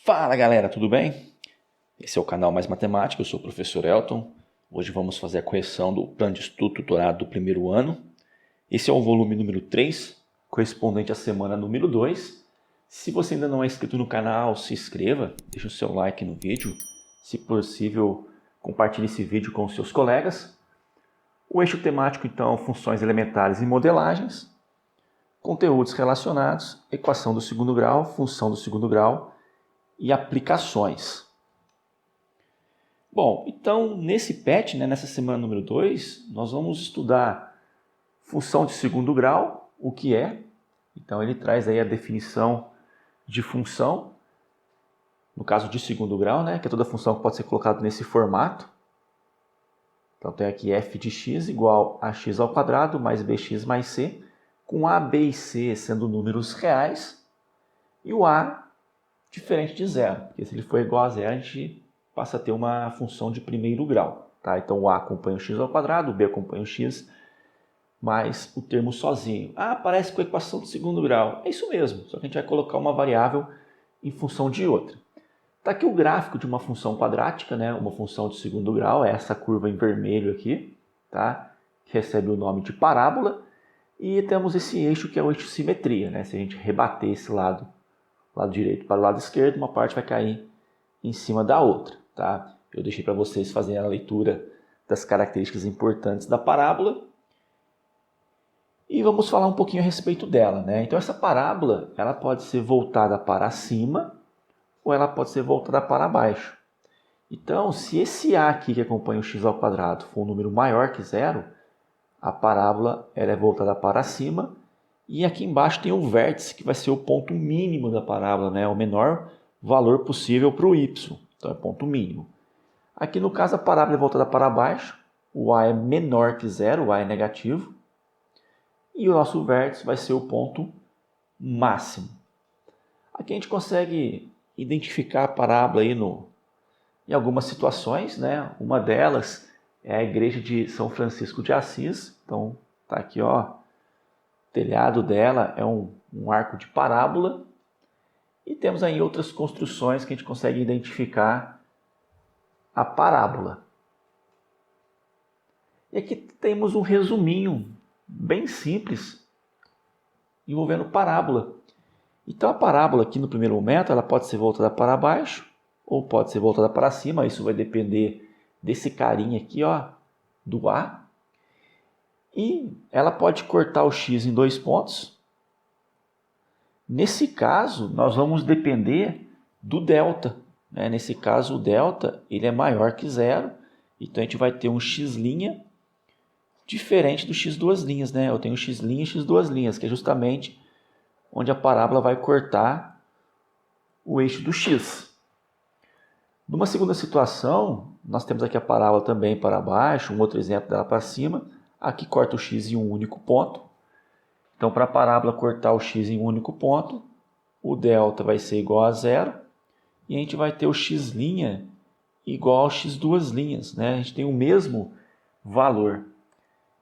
Fala galera, tudo bem? Esse é o canal Mais Matemática, eu sou o professor Elton. Hoje vamos fazer a correção do plano de estudo tutorado do primeiro ano. Esse é o volume número 3, correspondente à semana número 2. Se você ainda não é inscrito no canal, se inscreva, deixe o seu like no vídeo. Se possível, compartilhe esse vídeo com os seus colegas. O eixo temático, então, funções elementares e modelagens. Conteúdos relacionados, equação do segundo grau, função do segundo grau e aplicações. Bom, então nesse PET, nessa semana número 2, nós vamos estudar função de segundo grau, o que é. Então ele traz aí a definição de função, no caso de segundo grau, que é toda função que pode ser colocada nesse formato. Então tem aqui f de x igual a x ao quadrado mais bx mais c, com a, b e c sendo números reais, e o a diferente de zero, porque se ele for igual a zero, a gente passa a ter uma função de primeiro grau. Tá? Então o a acompanha o x ao quadrado, o b acompanha o x, mais o termo sozinho. Ah, parece com a equação de segundo grau. É isso mesmo, só que a gente vai colocar uma variável em função de outra. Está aqui o gráfico de uma função quadrática, uma função de segundo grau, é essa curva em vermelho aqui, tá? Que recebe o nome de parábola. E temos esse eixo que é o eixo simetria. Se a gente rebater esse lado direito para o lado esquerdo, uma parte vai cair em cima da outra. Tá? Eu deixei para vocês fazerem a leitura das características importantes da parábola. E vamos falar um pouquinho a respeito dela. Então essa parábola ela pode ser voltada para cima ou ela pode ser voltada para baixo. Então, se esse a aqui que acompanha o x ao quadrado for um número maior que zero, a parábola ela é voltada para cima. E aqui embaixo tem o vértice, que vai ser o ponto mínimo da parábola, o menor valor possível para o y. Então é ponto mínimo. Aqui no caso a parábola é voltada para baixo, o a é menor que zero, o a é negativo. E o nosso vértice vai ser o ponto máximo. Aqui a gente consegue identificar a parábola aí em algumas situações. Uma delas é a igreja de São Francisco de Assis. Então está aqui, ó. O telhado dela é um arco de parábola. E temos aí outras construções que a gente consegue identificar a parábola. E aqui temos um resuminho bem simples envolvendo parábola. Então a parábola aqui no primeiro momento ela pode ser voltada para baixo ou pode ser voltada para cima. Isso vai depender desse carinha aqui, ó, do a. E ela pode cortar o x em 2 pontos. Nesse caso, nós vamos depender do delta. Nesse caso, o delta ele é maior que zero. Então, a gente vai ter um x' diferente do x duas linhas. Eu tenho x' e x duas linhas, que é justamente onde a parábola vai cortar o eixo do x. Numa segunda situação, nós temos aqui a parábola também para baixo, um outro exemplo dela para cima. Aqui corta o x em um único ponto. Então, para a parábola cortar o x em um único ponto, o delta vai ser igual a zero. E a gente vai ter o x' igual ao x duas linhas. A gente tem o mesmo valor.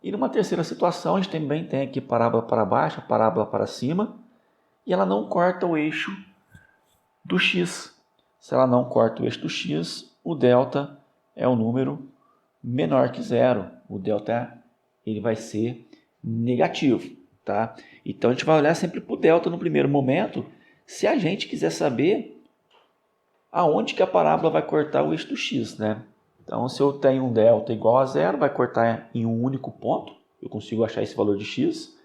E numa terceira situação, a gente também tem aqui parábola para baixo, parábola para cima. E ela não corta o eixo do x. Se ela não corta o eixo do x, o delta é um número menor que zero. O delta ele vai ser negativo. Tá? Então a gente vai olhar sempre para o delta no primeiro momento, se a gente quiser saber aonde que a parábola vai cortar o eixo do x. Então se eu tenho um delta igual a zero, vai cortar em um único ponto, eu consigo achar esse valor de x.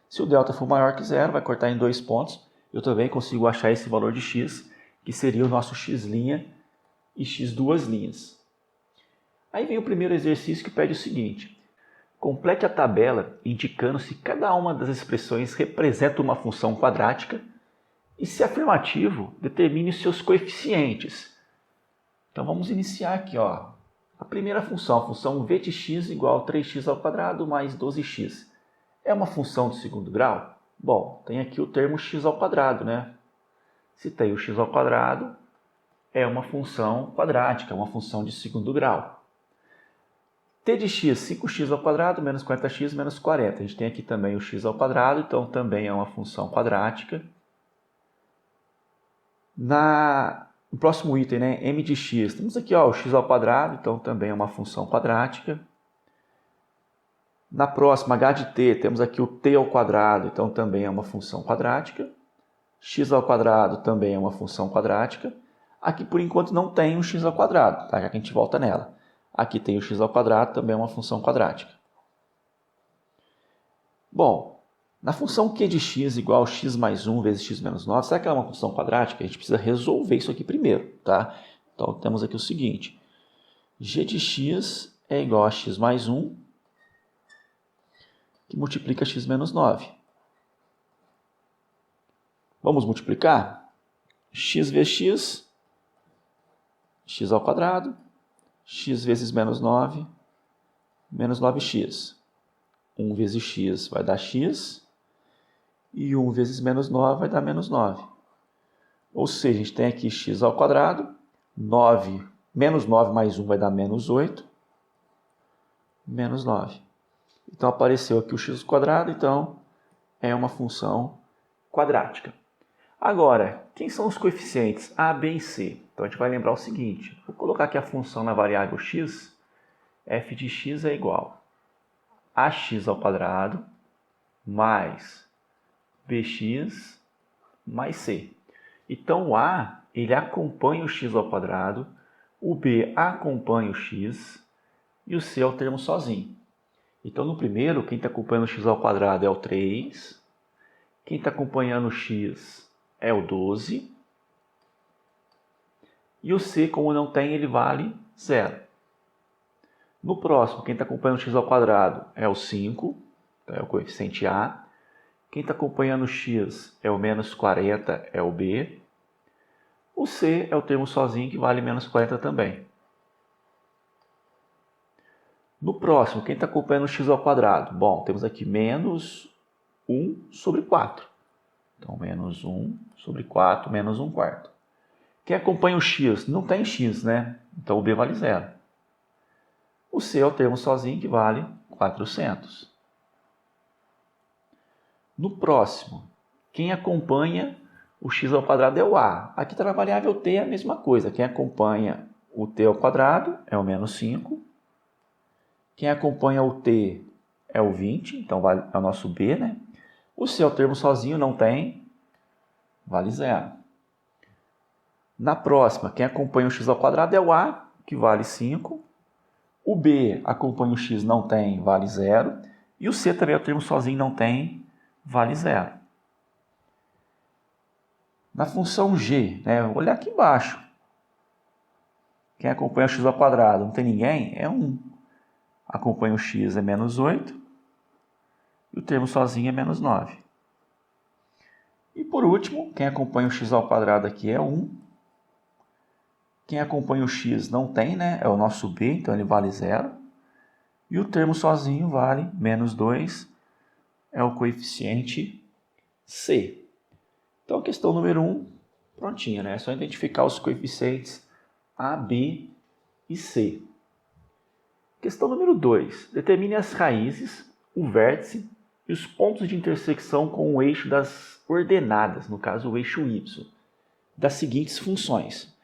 Se o delta for maior que zero, vai cortar em 2 pontos, eu também consigo achar esse valor de x, que seria o nosso x' e x duas linhas. Aí vem o primeiro exercício que pede o seguinte: complete a tabela indicando se cada uma das expressões representa uma função quadrática e, se afirmativo, determine os seus coeficientes. Então vamos iniciar aqui. Ó. A primeira função, a função v de x igual a 3x ao quadrado mais 12x. É uma função de segundo grau? Bom, tem aqui o termo x ao quadrado. Se tem o x ao quadrado, é uma função quadrática, uma função de segundo grau. T de x, 5x ao quadrado menos 40x menos 40. A gente tem aqui também o x ao quadrado, então também é uma função quadrática. No próximo item, né, m de x, temos aqui ó, o x ao quadrado, então também é uma função quadrática. Na próxima, h de t, temos aqui o t ao quadrado, então também é uma função quadrática. X ao quadrado também é uma função quadrática. Aqui, por enquanto, não tem o x ao quadrado, tá? Já que a gente volta nela. Aqui tem o x ao quadrado, também é uma função quadrática. Bom, na função q de x igual a x mais 1 vezes x menos 9, será que ela é uma função quadrática? A gente precisa resolver isso aqui primeiro, tá? Então, temos aqui o seguinte. G de x é igual a x mais 1, que multiplica x menos 9. Vamos multiplicar? X vezes x, x ao quadrado, x vezes menos 9, menos 9x. 1 vezes x vai dar x, e 1 vezes menos 9 vai dar menos 9. Ou seja, a gente tem aqui x ao quadrado, 9, menos 9 mais 1 vai dar menos 8, menos 9. Então, apareceu aqui o x ao quadrado, então é uma função quadrática. Agora, quem são os coeficientes a, b e c? Então, a gente vai lembrar o seguinte. Vou colocar aqui a função na variável x. F de x é igual a x ao quadrado mais bx mais c. Então, o a ele acompanha o x ao quadrado, o b acompanha o x e o c é o termo sozinho. Então, no primeiro, quem está acompanhando o x ao quadrado é o 3. Quem está acompanhando o x é o 12. E o c, como não tem, ele vale 0. No próximo, quem está acompanhando o x ao quadrado é o 5, então é o coeficiente a. Quem está acompanhando o x é o menos 40, é o b. O c é o termo sozinho, que vale menos 40 também. No próximo, quem está acompanhando o x ao quadrado? Bom, temos aqui menos 1 sobre 4. Então, menos 1 sobre 4, menos 1 quarto. Quem acompanha o x? Não tem x, né? Então, o b vale 0. O c é o termo sozinho, que vale 400. No próximo, quem acompanha o x ao quadrado é o a. Aqui está na variável t, é a mesma coisa. Quem acompanha o t ao quadrado é o menos 5. Quem acompanha o t é o 20, então é o nosso b, né? O c é o termo sozinho, não tem, vale 0. Na próxima, quem acompanha o x ao quadrado é o a, que vale 5. O b acompanha o x, não tem, vale 0. E o c também é o termo sozinho, não tem, vale 0. Na função g, né? Vou olhar aqui embaixo. Quem acompanha o x ao quadrado, não tem ninguém, é 1. Acompanha o x, é menos 8. E o termo sozinho é menos 9. E por último, quem acompanha o x ao quadrado aqui é 1. Quem acompanha o x não tem, né? É o nosso b, então ele vale 0. E o termo sozinho vale menos 2, é o coeficiente c. Então, a questão número 1, prontinha, né? É só identificar os coeficientes a, b e c. Questão número 2, determine as raízes, o vértice e os pontos de intersecção com o eixo das ordenadas, no caso o eixo y, das seguintes funções.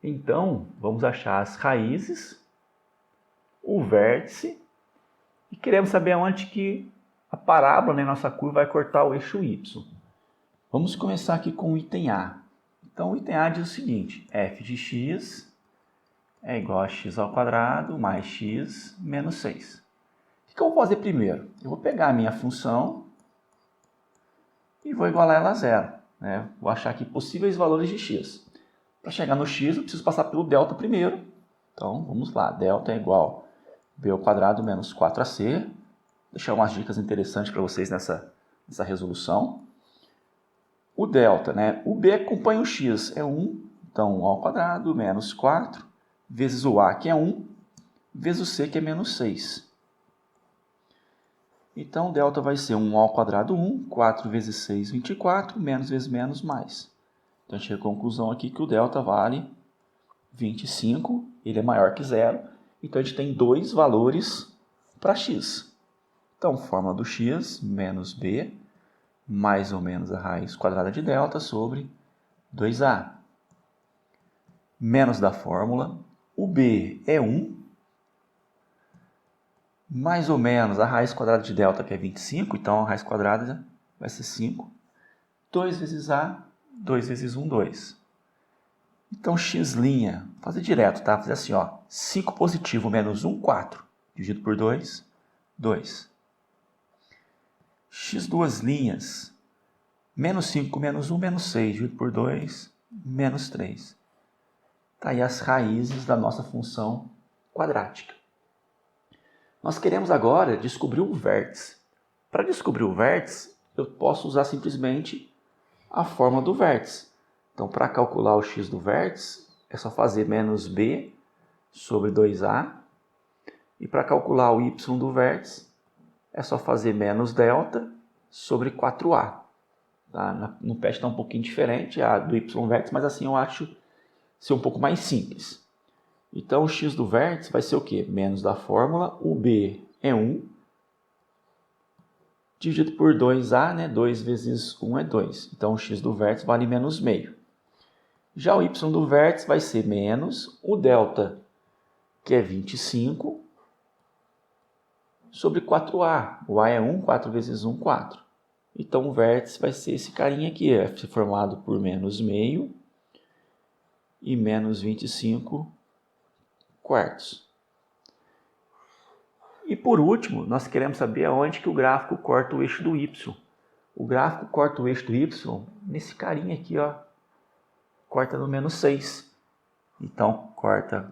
Então, vamos achar as raízes, o vértice, e queremos saber onde que a parábola, né, nossa curva, vai cortar o eixo y. Vamos começar aqui com o item A. Então, o item A diz o seguinte, f de x é igual a x ao quadrado mais x menos 6. O que eu vou fazer primeiro? Eu vou pegar a minha função e vou igualar ela a 0. Né? Vou achar aqui possíveis valores de x. Para chegar no x, eu preciso passar pelo delta primeiro. Então, vamos lá. Delta é igual a b ao quadrado menos 4ac. Vou deixar umas dicas interessantes para vocês nessa resolução. O delta, né? O b acompanha o x, é 1. Então, 1 ao quadrado menos 4, vezes o a, que é 1, vezes o c, que é menos 6. Então, o delta vai ser 1 ao quadrado 1, 4 vezes 6, 24, menos vezes menos, mais. Então, a gente chega à conclusão aqui que o delta vale 25, ele é maior que 0. Então, a gente tem dois valores para x. Então, fórmula do x menos b, mais ou menos a raiz quadrada de delta sobre 2a. menos da fórmula, o b é 1, mais ou menos a raiz quadrada de delta, que é 25, então a raiz quadrada vai ser 5. 2 vezes a, 2 vezes 1, 2. Então, x', fazer direto, tá? Fazer assim, ó, 5 positivo menos 1, 4. Dividido por 2, 2. X duas linhas, menos 5 menos 1, menos 6. Dividido por 2, menos 3. Tá aí as raízes da nossa função quadrática. Nós queremos agora descobrir o vértice. Para descobrir o vértice, eu posso usar simplesmente a fórmula do vértice. Então, para calcular o x do vértice, é só fazer menos b sobre 2a. E para calcular o y do vértice, é só fazer menos delta sobre 4a. Tá? No PET está um pouquinho diferente a do y vértice, mas assim eu acho ser um pouco mais simples. Então, o x do vértice vai ser o quê? Menos da fórmula, o b é 1, dividido por 2a, né? 2 vezes 1 é 2. Então, o x do vértice vale menos meio. Já o y do vértice vai ser menos o delta, que é 25, sobre 4a. O a é 1, 4 vezes 1, 4. Então, o vértice vai ser esse carinha aqui, é formado por menos meio e menos 25 quartos. E por último, nós queremos saber aonde que o gráfico corta o eixo do y. O gráfico corta o eixo do y nesse carinha aqui, ó. Corta no menos 6. Então, corta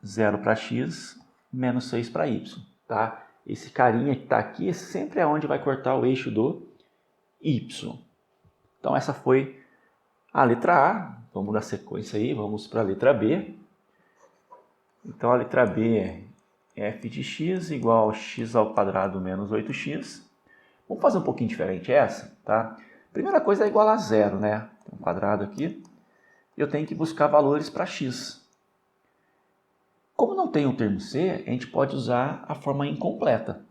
0 para x, menos 6 para y. Tá? Esse carinha que está aqui sempre é onde vai cortar o eixo do y. Então, essa foi a letra A. Vamos dar sequência aí, vamos para a letra B. Então, a letra B é f de x igual a x ao quadrado menos 8x. Vamos fazer um pouquinho diferente essa, tá? Primeira coisa é igual a zero, né? Tem um quadrado aqui. Eu tenho que buscar valores para x. Como não tem o termo c, a gente pode usar a forma incompleta,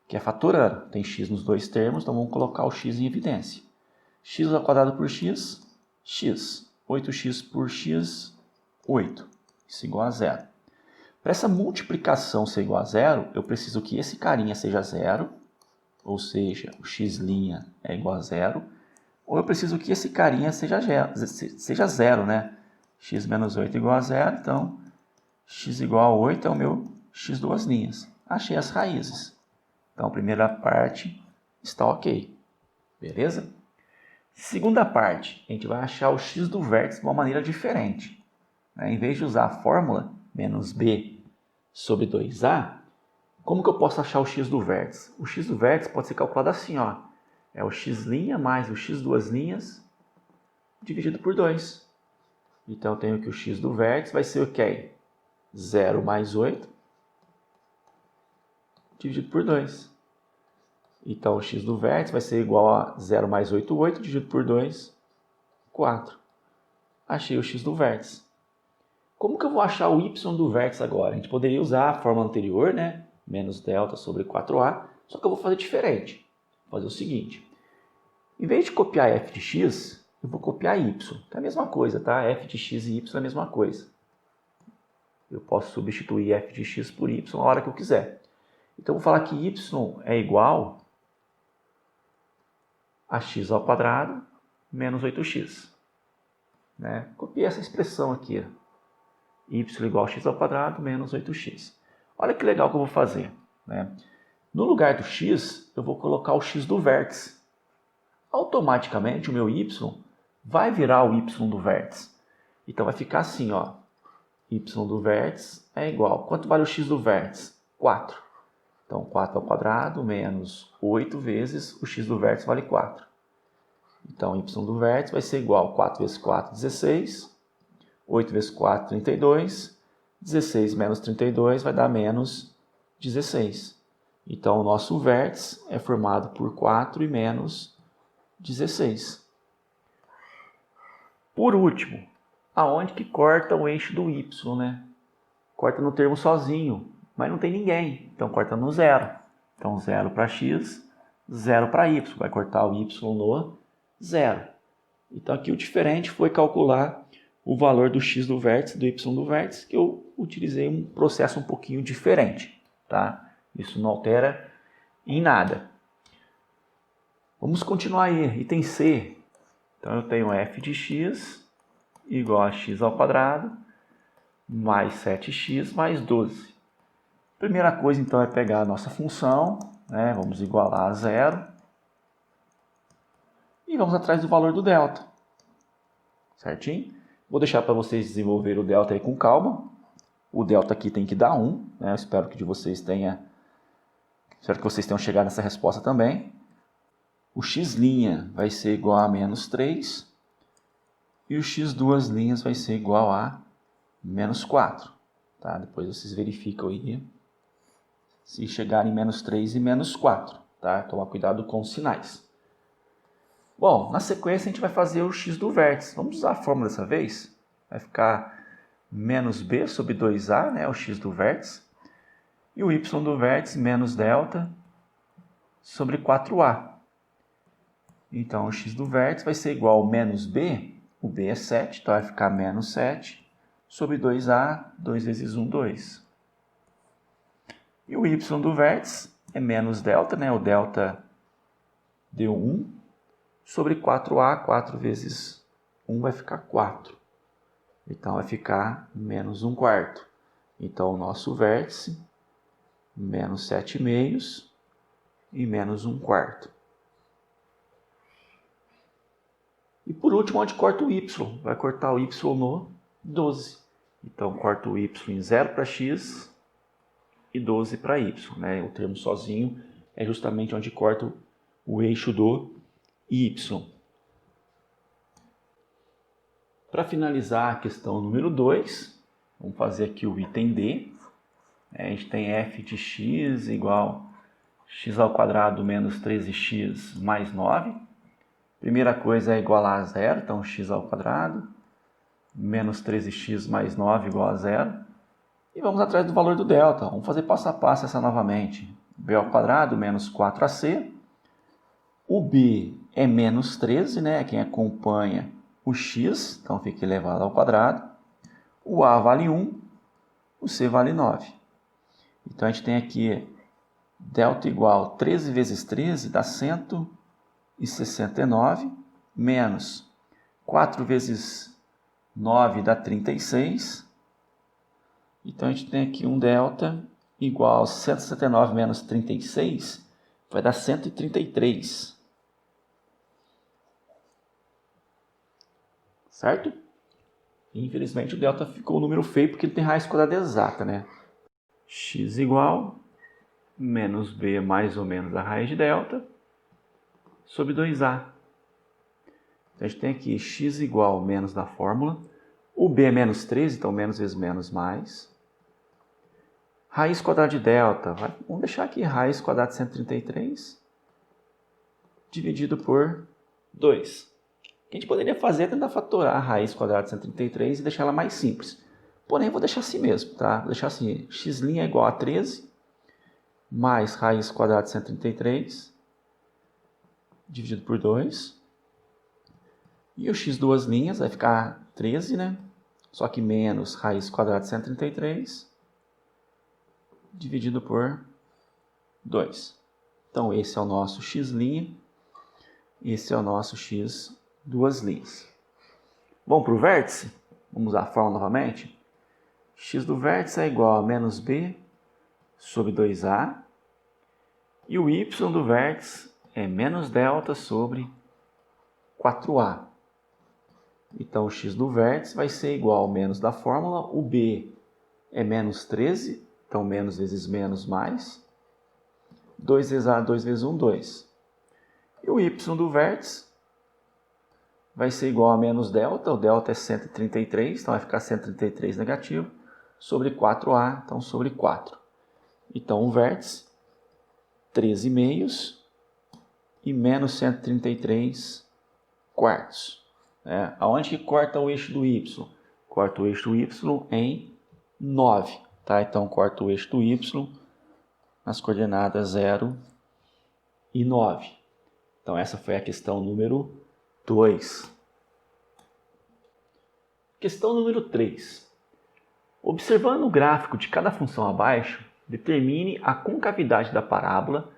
que é fatorando. Tem x nos dois termos, então vamos colocar o x em evidência. X ao quadrado por x, x. 8x por x, 8. Isso é igual a zero. Para essa multiplicação ser igual a zero, eu preciso que esse carinha seja zero, ou seja, o x' é igual a zero, ou eu preciso que esse carinha seja zero, né? X menos 8 igual a zero, então x igual a 8 é o meu x duas linhas. Achei as raízes. Então, a primeira parte está ok. Beleza? Segunda parte, a gente vai achar o x do vértice de uma maneira diferente. Em vez de usar a fórmula menos b sobre 2a, como que eu posso achar o x do vértice? O x do vértice pode ser calculado assim, ó. É o x' mais o x duas linhas dividido por 2. Então, eu tenho que o x do vértice vai ser o quê? 0 mais 8 dividido por 2. Então, o x do vértice vai ser igual a 0 mais 8, 8, dividido por 2, 4. Achei o x do vértice. Como que eu vou achar o y do vértice agora? A gente poderia usar a fórmula anterior, né? Menos delta sobre 4a, só que eu vou fazer diferente. Vou fazer o seguinte. Em vez de copiar f de x, eu vou copiar y, que é a mesma coisa, tá? F de x e y é a mesma coisa. Eu posso substituir f de x por y na hora que eu quiser. Então, eu vou falar que y é igual a x ao quadrado menos 8x. Né? Copiei essa expressão aqui. Y igual a x ao quadrado menos 8x. Olha que legal que eu vou fazer. Né? No lugar do x, eu vou colocar o x do vértice. Automaticamente, o meu y vai virar o y do vértice. Então, vai ficar assim, ó. Y do vértice é igual. Quanto vale o x do vértice? 4. Então, 4 ao quadrado menos 8 vezes o x do vértice vale 4. Então, y do vértice vai ser igual a 4 vezes 4, 16. 8 vezes 4, 32. 16 menos 32 vai dar menos 16. Então, o nosso vértice é formado por 4 e menos 16. Por último, aonde que corta o eixo do y, né? Corta no termo sozinho, mas não tem ninguém. Então, corta no zero. Então, 0 para x, 0 para y. Vai cortar o y no zero. Então, aqui o diferente foi calcular o valor do x do vértice, do y do vértice, que eu utilizei um processo um pouquinho diferente, tá? Isso não altera em nada. Vamos continuar aí, item C. Então eu tenho f de x igual a x ao quadrado mais 7x mais 12. Primeira coisa então é pegar a nossa função, né? Vamos igualar a zero e vamos atrás do valor do delta, certinho? Vou deixar para vocês desenvolver o delta aí com calma. O delta aqui tem que dar 1, né? Eu espero que vocês tenham chegado nessa resposta também. O x' vai ser igual a menos 3 e o x duas linhas vai ser igual a menos 4. Tá? Depois vocês verificam aí se chegarem menos 3 e menos 4. Tá? Tomar cuidado com os sinais. Bom, na sequência a gente vai fazer o x do vértice. Vamos usar a fórmula dessa vez. Vai ficar menos b sobre 2a, né, o x do vértice. E o y do vértice menos delta sobre 4a. Então, o x do vértice vai ser igual a menos b. O b é 7, então vai ficar menos 7 sobre 2a, 2 vezes 1, 2. E o y do vértice é menos delta, né? O delta deu 1. Sobre 4a, 4 vezes 1 vai ficar 4. Então, vai ficar menos 1 quarto. Então, o nosso vértice, menos 7 meios e menos 1 quarto. E por último, onde corta o y? Vai cortar o y no 12. Então, corta o y em 0 para x e 12 para y. Né? O termo sozinho é justamente onde corta o eixo do y. Para finalizar a questão número 2, vamos fazer aqui o item D. A gente tem f de x igual a x ao quadrado menos 13x mais 9. Primeira coisa é igualar a zero, então x ao quadrado menos 13x mais 9 igual a zero. E vamos atrás do valor do delta. Vamos fazer passo a passo essa novamente. b ao quadrado menos 4ac. O b é menos 13, né? Quem acompanha o x, então fica elevado ao quadrado. O a vale 1, o c vale 9. Então a gente tem aqui delta igual a 13 vezes 13 dá 169, menos 4 vezes 9 dá 36. Então a gente tem aqui um delta igual a 169 menos 36, vai dar 133. Certo? Infelizmente o delta ficou um número feio porque ele tem raiz quadrada exata, né? X igual menos b mais ou menos a raiz de delta sobre 2a. Então a gente tem aqui x igual menos da fórmula. O b é menos 13, então menos vezes menos mais. Raiz quadrada de delta, vamos deixar aqui raiz quadrada de 133 dividido por 2. O que a gente poderia fazer é tentar fatorar a raiz quadrada de 133 e deixar ela mais simples. Porém, vou deixar assim mesmo, tá? Vou deixar assim, x' é igual a 13 mais raiz quadrada de 133 dividido por 2. E o x duas linhas vai ficar 13, né? Só que menos raiz quadrada de 133 dividido por 2. Então, esse é o nosso x', esse é o nosso x duas linhas. Vamos para o vértice? Vamos usar a fórmula novamente. X do vértice é igual a menos b sobre 2a. E o y do vértice é menos delta sobre 4a. Então, o x do vértice vai ser igual ao menos da fórmula. O b é menos 13, então menos vezes menos mais. 2 vezes a, 2 vezes 1, 2. E o y do vértice vai ser igual a menos delta. O delta é 133, então vai ficar 133 negativo, sobre 4a, então sobre 4. Então, o vértice, 13 meios e menos 133 quartos. Aonde que corta o eixo do y? Corta o eixo do y em 9. Tá? Então, corta o eixo do y nas coordenadas 0 e 9. Então, essa foi a questão número 2. Questão número 3. Observando o gráfico de cada função abaixo, determine a concavidade da parábola,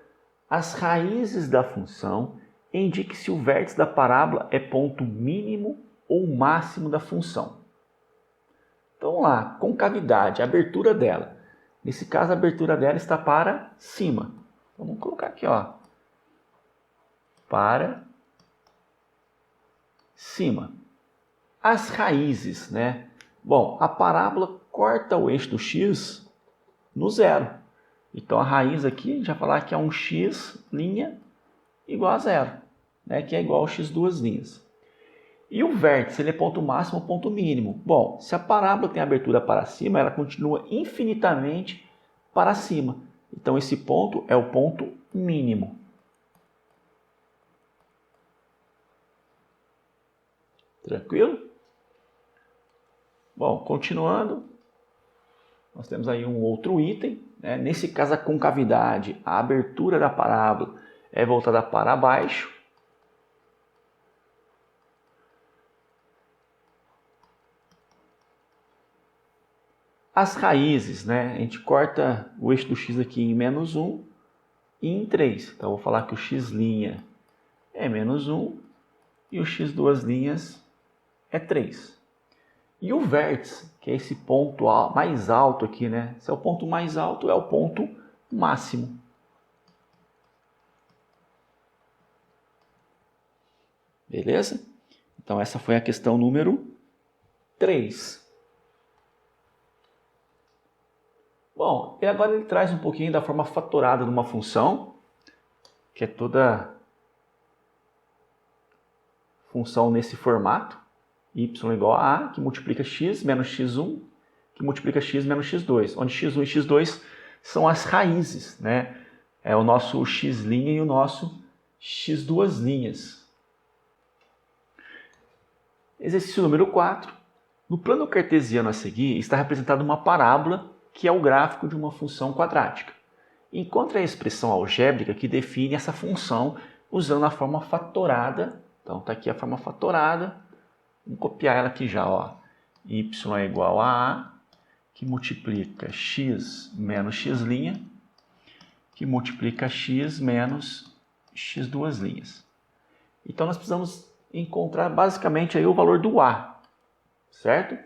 as raízes da função e indique se o vértice da parábola é ponto mínimo ou máximo da função. Então vamos lá, concavidade, a abertura dela. Nesse caso a abertura dela está para cima. Então, vamos colocar aqui, ó, para cima. As raízes, né? Bom, a parábola corta o eixo do x no zero. Então a raiz aqui, a gente vai falar que é um x' igual a zero, né? Que é igual a x duas linhas. E o vértice, ele é ponto máximo ou ponto mínimo? Bom, se a parábola tem abertura para cima, ela continua infinitamente para cima. Então esse ponto é o ponto mínimo. Tranquilo? Bom, continuando, nós temos aí um outro item, né? Nesse caso a concavidade, a abertura da parábola é voltada para baixo. As raízes, né? A gente corta o eixo do x aqui em menos 1 e em 3. Então eu vou falar que o x' é menos 1 e o x duas linhas é 3. E o vértice, que é esse ponto mais alto aqui, né? Se é o ponto mais alto, é o ponto máximo. Beleza? Então essa foi a questão número 3. Bom, e agora ele traz um pouquinho da forma fatorada de uma função, que é toda função nesse formato, y igual a a, que multiplica x menos x1, que multiplica x menos x2, onde x1 e x2 são as raízes, né? É o nosso x' e o nosso x duas linhas. Exercício número 4. No plano cartesiano a seguir está representada uma parábola, que é o gráfico de uma função quadrática. Encontre a expressão algébrica que define essa função usando a forma fatorada. Então está aqui a forma fatorada. Vamos copiar ela aqui já, ó. Y é igual a que multiplica x menos x', que multiplica x menos x duas linhas. Então nós precisamos encontrar basicamente aí o valor do a, certo?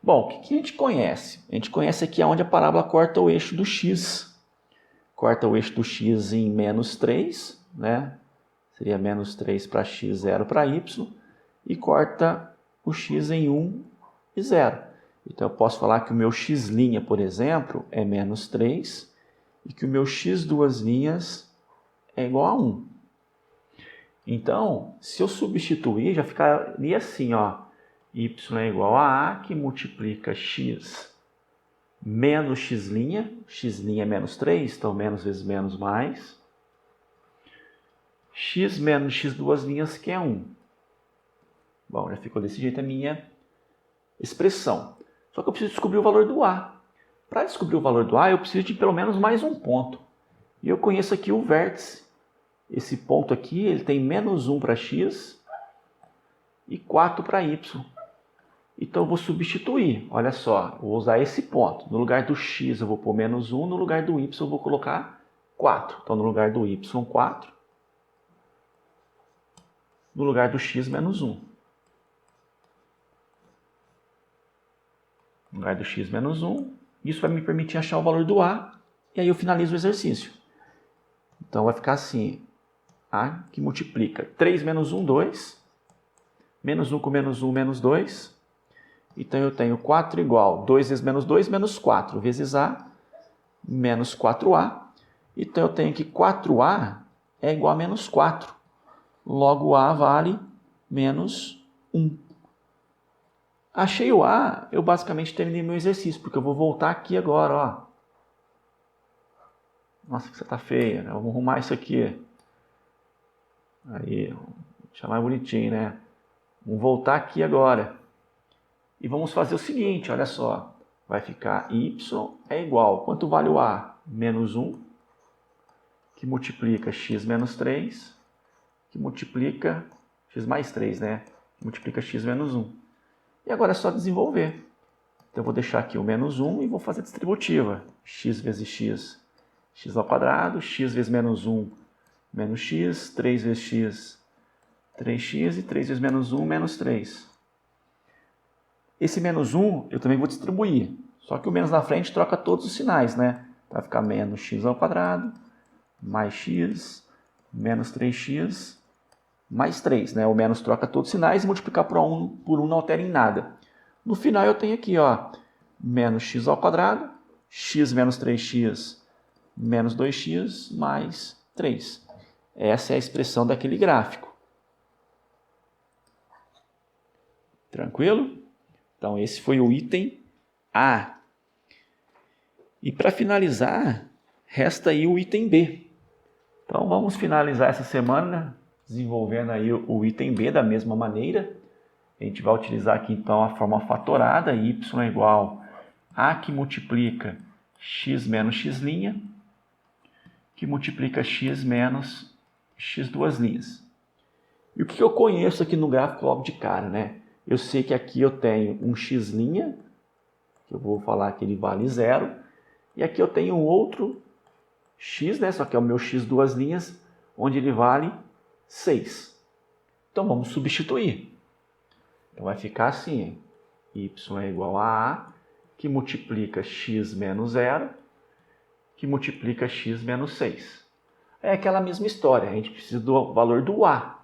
Bom, o que a gente conhece? A gente conhece aqui onde a parábola corta o eixo do x. Corta o eixo do x em menos 3, né? Seria menos 3 para x, 0 para y. E corta o x em 1 e 0. Então eu posso falar que o meu x', por exemplo, é menos 3 e que o meu x duas linhas é igual a 1. Então, se eu substituir, já ficaria assim, ó. Y é igual a que multiplica x menos x', x' é menos 3, então menos vezes menos mais, x menos x duas linhas, que é 1. Bom, já ficou desse jeito a minha expressão. Só que eu preciso descobrir o valor do a. Para descobrir o valor do a, eu preciso de pelo menos mais um ponto. E eu conheço aqui o vértice. Esse ponto aqui, ele tem menos 1 para x e 4 para y. Então eu vou substituir, olha só, eu vou usar esse ponto. No lugar do x eu vou pôr menos 1, no lugar do y eu vou colocar 4. Então no lugar do y, 4. No lugar do x, menos 1. No lugar do x, menos 1. Isso vai me permitir achar o valor do a. E aí eu finalizo o exercício. Então vai ficar assim, a que multiplica 3 menos 1, 2. Menos 1 com menos 1, menos 2. Então eu tenho 4 igual 2 vezes menos 2, menos 4 vezes a, menos 4a. Então eu tenho que 4a é igual a menos 4. Logo a vale menos 1. Achei o a, eu basicamente terminei meu exercício, porque eu vou voltar aqui agora, ó. Nossa, que você tá feia, né? Vamos arrumar isso aqui. Aí, deixar mais bonitinho, né? Vamos voltar aqui agora. E vamos fazer o seguinte, olha só. Vai ficar y é igual. Quanto vale o a? Menos 1, que multiplica x menos 3, que multiplica x mais 3, né? Que multiplica x menos 1. E agora é só desenvolver. Então eu vou deixar aqui o menos 1 e vou fazer a distributiva. X vezes x, x ao quadrado, x vezes menos 1, menos x, 3 vezes x, 3x e 3 vezes menos 1, menos 3. Esse menos 1 eu também vou distribuir. Só que o menos na frente troca todos os sinais, né? Vai ficar menos x ao quadrado, mais x, menos 3x, mais 3, né? O menos troca todos os sinais e multiplicar por 1 não altera em nada. No final eu tenho aqui, ó, menos x ao quadrado, x menos 3x, menos 2x, mais 3. Essa é a expressão daquele gráfico. Tranquilo? Então esse foi o item A. E para finalizar, resta aí o item B. Então vamos finalizar essa semana desenvolvendo aí o item B da mesma maneira. A gente vai utilizar aqui então a forma fatorada, y é igual a que multiplica x menos x', que multiplica x menos x duas linhas. E o que eu conheço aqui no gráfico logo de cara, né? Eu sei que aqui eu tenho um x', que eu vou falar que ele vale 0, e aqui eu tenho um outro x, né? Só que é o meu x duas linhas, onde ele vale 6. Então vamos substituir. Então vai ficar assim, y é igual a A, que multiplica x menos 0, que multiplica x menos 6. É aquela mesma história, a gente precisa do valor do A.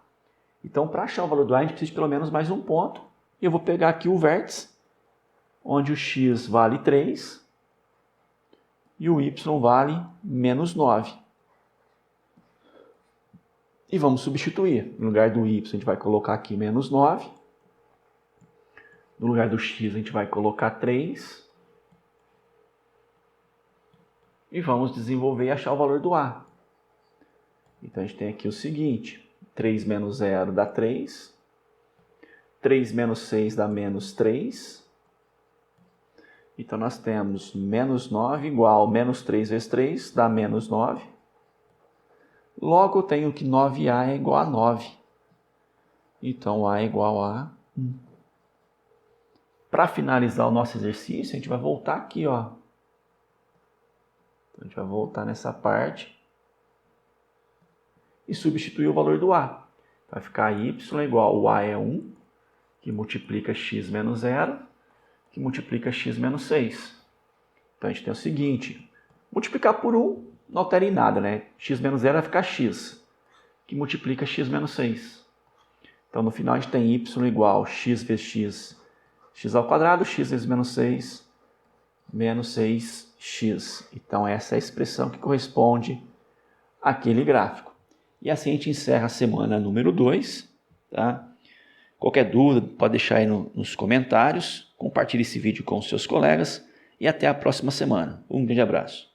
Então para achar o valor do A, a gente precisa de pelo menos mais um ponto. E eu vou pegar aqui o vértice, onde o x vale 3 e o y vale menos 9. E vamos substituir. No lugar do y, a gente vai colocar aqui menos 9. No lugar do x, a gente vai colocar 3. E vamos desenvolver e achar o valor do A. Então, a gente tem aqui o seguinte. 3 menos 0 dá 3. 3 menos 6 dá menos 3. Então, nós temos menos 9 igual menos 3 vezes 3 dá menos 9. Logo, eu tenho que 9A é igual a 9. Então, A é igual a 1. Para finalizar o nosso exercício, a gente vai voltar aqui, ó. Então, a gente vai voltar nessa parte e substituir o valor do A. Vai ficar y igual, o A é 1, que multiplica x menos 0, que multiplica x menos 6. Então, a gente tem o seguinte, multiplicar por 1 não altera em nada, né? X menos 0 vai ficar x, que multiplica x menos 6. Então, no final, a gente tem y igual x vezes x, x ao quadrado, x vezes menos 6, menos 6x. Então, essa é a expressão que corresponde àquele gráfico. E assim a gente encerra a semana número 2. Tá? Qualquer dúvida, pode deixar aí nos comentários. Compartilhe esse vídeo com os seus colegas. E até a próxima semana. Um grande abraço.